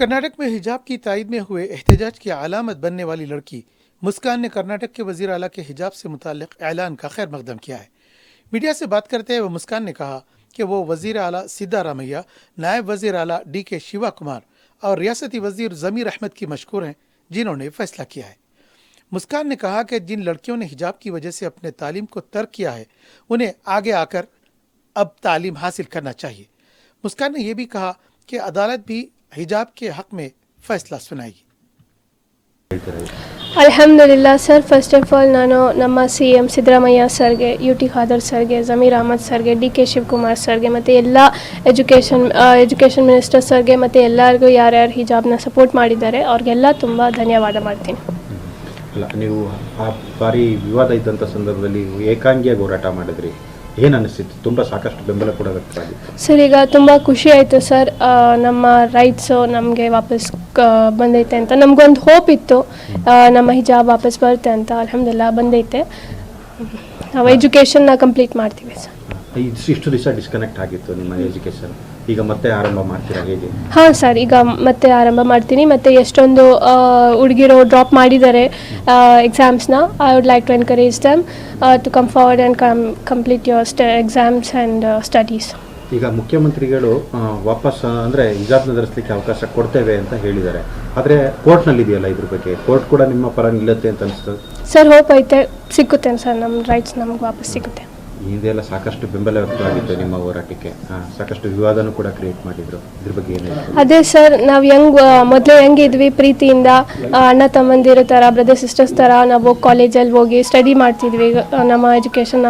कर्नाटक में हिजाब की तायद में हुए एहतजाज की अलामत बनने वाली लड़की मुस्कान ने कर्नाटक के वजीर आला के हिजाब से मुताल्लिक ऐलान का खैर मकदम किया है। मीडिया से बात करते हुए मुस्कान ने कहा कि वो वजीर आला सिद्धारामैया, नायब वजीर आला DK शिवा कुमार और रियासती वजीर जमीर अहमद की मशकूर हैं, जिन्होंने फैसला किया है। मुस्कान ने कहा कि जिन लड़कियों ने हिजाब की वजह से अपने तालीम को तर्क किया है, उन्हें आगे आकर अब तालीम हासिल करना चाहिए। मुस्कान ने यह भी कहा कि अदालत भी हिजाब के हक में फैसला सुनाएगी। ಅಲ್ಹಮ್ದುಲಿಲ್ಲಾ ಸರ್, ಫಸ್ಟ್ ಆಫ್ ಆಲ್ ನಾನು ನಮ್ಮ CM ಸಿದ್ದರಾಮಯ್ಯ ಸರ್ಗೆ, UT ಖಾದರ್ ಸರ್ಗೆ, ಜಮೀರ್ ಅಹಮದ್ ಸರ್ಗೆ, DK ಶಿವಕುಮಾರ್ ಸರ್ಗೆ ಮತ್ತು ಎಲ್ಲ ಎಜುಕೇಷನ್ ಮಿನಿಸ್ಟರ್ ಸರ್ಗೆ ಮತ್ತು ಎಲ್ಲರಿಗೂ ಯಾರ್ಯಾರು ಹಿಜಾಬ್ನ ಸಪೋರ್ಟ್ ಮಾಡಿದ್ದಾರೆ ಅವ್ರಿಗೆಲ್ಲ ತುಂಬ ಧನ್ಯವಾದ ಮಾಡ್ತೀನಿ. ಅಲ್ಲ, ನೀವು ಆ ಬಾರಿ ವಿವಾದ ಇದ್ದಂಥ ಸಂದರ್ಭದಲ್ಲಿ ಏಕಾಂಗಿಯಾಗಿ ಹೋರಾಟ ಮಾಡಿದ್ರಿ, ಏನು ಅನಿಸ್ತಿತ್ತು? ತುಂಬ ಸಾಕಷ್ಟು ಬೆಂಬಲ ಕೂಡ ವ್ಯಕ್ತವಾಗಿತ್ತು ಸರ್. ಈಗ ತುಂಬ ಖುಷಿ ಆಯಿತು ಸರ್, ನಮ್ಮ ರೈಟ್ಸು ನಮಗೆ ವಾಪಸ್ ಬಂದೈತೆ ಅಂತ. ನಮಗೊಂದು ಹೋಪ್ ಇತ್ತು ನಮ್ಮ ಹಿಜಾಬ್ ವಾಪಸ್ ಬರುತ್ತೆ ಅಂತ. ಅಲ್ಹಮ್ದುಲಿಲ್ಲಾ ಬಂದೈತೆ. ನಾವು ಎಜುಕೇಷನ್ನ ಕಂಪ್ಲೀಟ್ ಮಾಡ್ತೀವಿ ಸರ್. ಇಷ್ಟು ದಿವಸ ಡಿಸ್ಕನೆಕ್ಟ್ ಆಗಿತ್ತು ನಿಮ್ಮ ಎಜುಕೇಷನ್, ಈಗ ಮತ್ತೆ ಆರಂಭ ಮಾಡ್ತೀರಾ ಹೇಗೆ? ಹಾಂ ಸರ್, ಈಗ ಮತ್ತೆ ಆರಂಭ ಮಾಡ್ತೀನಿ. ಮತ್ತು ಎಷ್ಟೊಂದು ಹುಡುಗಿರು ಡ್ರಾಪ್ ಮಾಡಿದ್ದಾರೆ ಎಕ್ಸಾಮ್ಸ್ನ. I would like to encourage them to come forward and complete your exams and studies. ಈಗ ಮುಖ್ಯಮಂತ್ರಿಗಳು ವಾಪಸ್ ಅಂದರೆ ಹಿಜಾಬ್ನ ಧರಿಸಲಿಕ್ಕೆ ಅವಕಾಶ ಕೊಡ್ತೇವೆ ಅಂತ ಹೇಳಿದ್ದಾರೆ, ಆದರೆ ಕೋರ್ಟ್ನಲ್ಲಿ ಇದೆಯಲ್ಲ ಇದ್ರ ಬಗ್ಗೆ, ಕೋರ್ಟ್ ಕೂಡ ನಿಮ್ಮ ಪರ ನಿಲ್ಲುತ್ತೆ ಅಂತ ಅನಿಸ್ತದೆ ಸರ್? ಹೋಪ್ ಐತೆ, ಸಿಕ್ಕುತ್ತೆ ಸರ್, ನಮ್ಮ ರೈಟ್ಸ್ ನಮ್ಗೆ ವಾಪಸ್ ಸಿಗುತ್ತೆ. ಇದೆಲ್ಲ ಸಾಕಷ್ಟು ಬೆಂಬಲ ವ್ಯಕ್ತವಾಗಿತ್ತು ನಿಮ್ಮ ಹೋರಾಟಕ್ಕೆ, ಸಾಕಷ್ಟು ವಿವಾದನೂ ಕೂಡ ಕ್ರಿಯೇಟ್ ಮಾಡಿದ್ರು, ಇದ್ರ ಬಗ್ಗೆ ಏನು? ಅದೇ ಸರ್, ನಾವು ಮೊದಲೇ ಹೆಂಗಿದ್ವಿ ಪ್ರೀತಿಯಿಂದ ಅಣ್ಣ ತಮ್ಮಂದಿರ ಥರ, ಬ್ರದರ್ ಸಿಸ್ಟರ್ಸ್ ಥರ ನಾವು ಕಾಲೇಜಲ್ಲಿ ಹೋಗಿ ಸ್ಟಡಿ ಮಾಡ್ತಿದ್ವಿ. ನಮ್ಮ ಎಜುಕೇಷನ್